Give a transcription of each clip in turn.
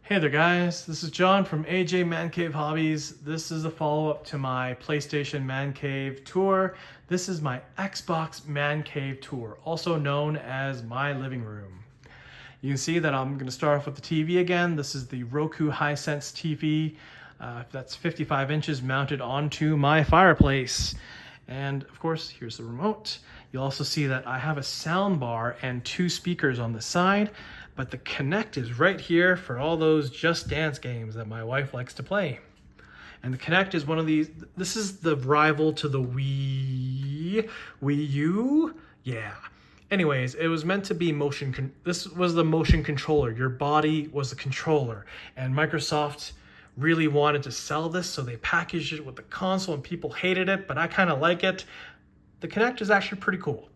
Hey there guys, this is John from AJ Mancave Hobbies. This is a follow-up to my PlayStation Man Cave tour. This is my Xbox Man Cave tour, also known as my living room. You can see that I'm going to start off with the TV again. This is the Roku Hisense TV. That's 55 inches mounted onto my fireplace. And of course, here's the remote. You'll also see that I have a sound bar and two speakers on the side, but the Kinect is right here for all those Just Dance games that my wife likes to play. And the Kinect is one of these, this is the rival to the Wii U? Yeah. Anyways, it was meant to be this was the motion controller. Your body was the controller. And Microsoft really wanted to sell this, so they packaged it with the console and people hated it, but I kind of like it. The Kinect is actually pretty cool.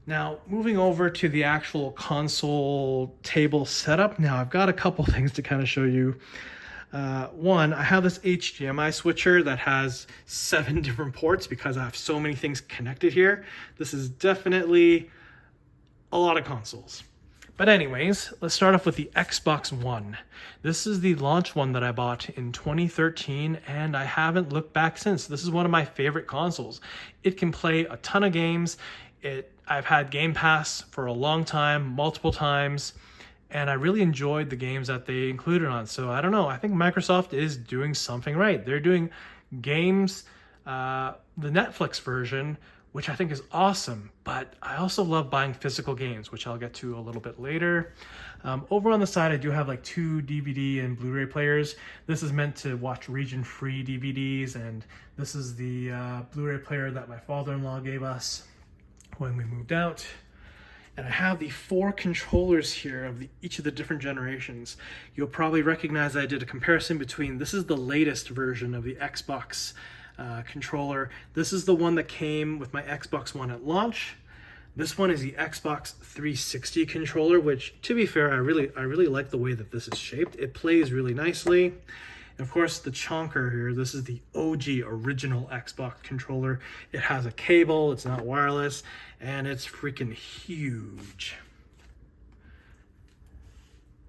Now, moving over to the actual console table setup. Now, I've got a couple things to kind of show you. One, I have this HDMI switcher that has 7 different ports because I have so many things connected here. This is definitely a lot of consoles. But anyways, let's start off with the Xbox One. This is the launch one that I bought in 2013, and I haven't looked back since. This is one of my favorite consoles. It can play a ton of games. I've had Game Pass for a long time, multiple times, and I really enjoyed the games that they included on. So I don't know, I think Microsoft is doing something right. They're doing games, the Netflix version, which I think is awesome, but I also love buying physical games, which I'll get to a little bit later. Over on the side, I do have like 2 DVD and Blu-ray players. This is meant to watch region-free DVDs, and this is the Blu-ray player that my father-in-law gave us when we moved out. And I have the 4 controllers here of each of the different generations. You'll probably recognize I did a comparison between, this is the latest version of the Xbox controller. This is the one that came with my Xbox One at launch. This one is the Xbox 360 controller, which, to be fair, I really like the way that this is shaped. It plays really nicely. And of course, the chonker here, this is the OG original Xbox controller. It has a cable, it's not wireless, and it's freaking huge.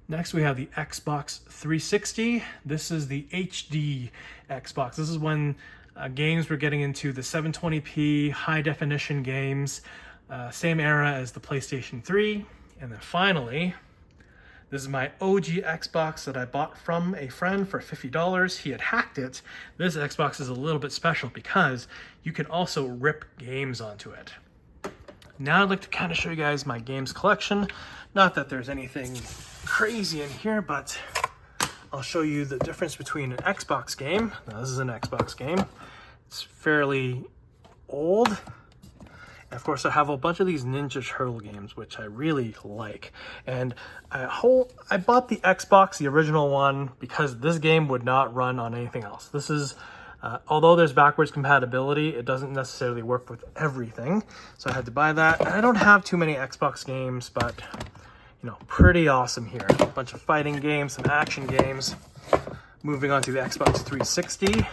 Next, we have the Xbox 360. This is the HD Xbox. This is when games were getting into the 720p high definition games, same era as the PlayStation 3. And then finally, this is my OG Xbox that I bought from a friend for $50. He had hacked it. This Xbox is a little bit special because you can also rip games onto it. Now I'd like to kind of show you guys my games collection. Not that there's anything crazy in here, but I'll show you the difference between an Xbox game. Now this is an Xbox game. It's fairly old. And of course I have a bunch of these Ninja Turtle games, which I really like. And I bought the Xbox, the original one, because this game would not run on anything else. This is, although there's backwards compatibility, it doesn't necessarily work with everything. So I had to buy that. And I don't have too many Xbox games, but you know, pretty awesome here. A bunch of fighting games, some action games. Moving on to the Xbox 360.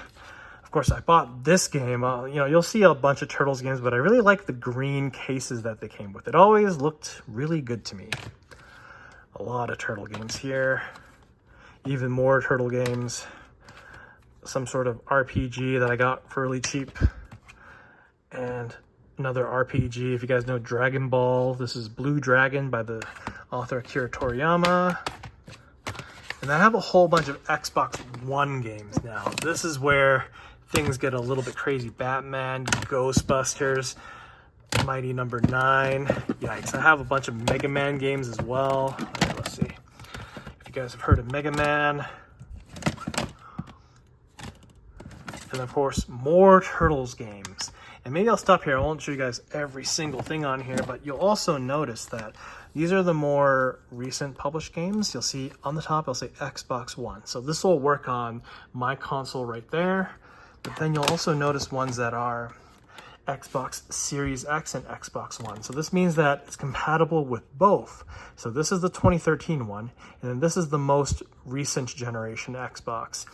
Of course, I bought this game. You know, you'll see a bunch of Turtles games, but I really like the green cases that they came with. It always looked really good to me. A lot of Turtle games here. Even more Turtle games. Some sort of RPG that I got for really cheap. And another RPG, if you guys know Dragon Ball. This is Blue Dragon by the author Akira Toriyama. And I have a whole bunch of Xbox One games now. This is where things get a little bit crazy. Batman, Ghostbusters, Mighty Number 9. Yikes, I have a bunch of Mega Man games as well. Okay, let's see if you guys have heard of Mega Man. And of course, more Turtles games. And maybe I'll stop here. I won't show you guys every single thing on here, but you'll also notice that these are the more recent published games. You'll see on the top, it'll say Xbox One. So this will work on my console right there. But then you'll also notice ones that are Xbox Series X and Xbox One. So this means that it's compatible with both. So this is the 2013 one, and then this is the most recent generation Xbox.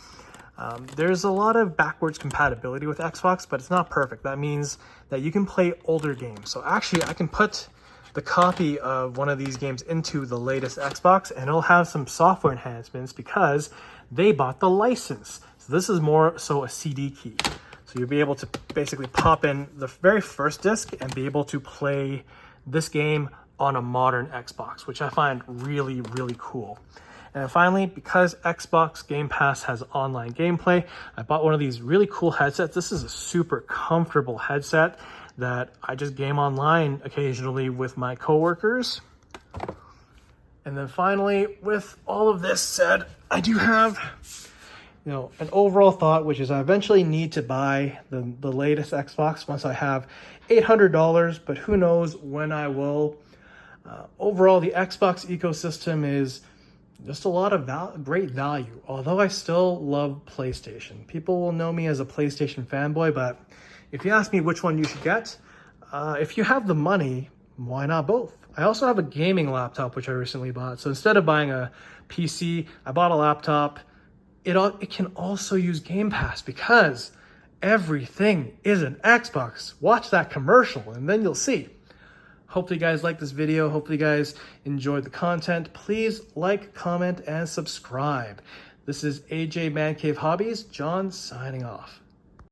There's a lot of backwards compatibility with Xbox, but it's not perfect. That means that you can play older games. So actually, I can put the copy of one of these games into the latest Xbox, and it'll have some software enhancements because they bought the license. So this is more so a CD key. So you'll be able to basically pop in the very first disc and be able to play this game on a modern Xbox, which I find really, really cool. And then finally, because Xbox Game Pass has online gameplay, I bought one of these really cool headsets. This is a super comfortable headset that I just game online occasionally with my coworkers. And then finally, with all of this said, I do have, an overall thought, which is I eventually need to buy the latest Xbox once I have $800, but who knows when I will. Overall, the Xbox ecosystem is just a lot of great value, although I still love PlayStation. People will know me as a PlayStation fanboy, but if you ask me which one you should get, if you have the money, why not both? I also have a gaming laptop, which I recently bought. So instead of buying a PC, I bought a laptop. It can also use Game Pass because everything is an Xbox. Watch that commercial and then you'll see. Hopefully you guys like this video. Hopefully you guys enjoyed the content. Please like, comment, and subscribe. This is AJ Mancave Hobbies. John signing off.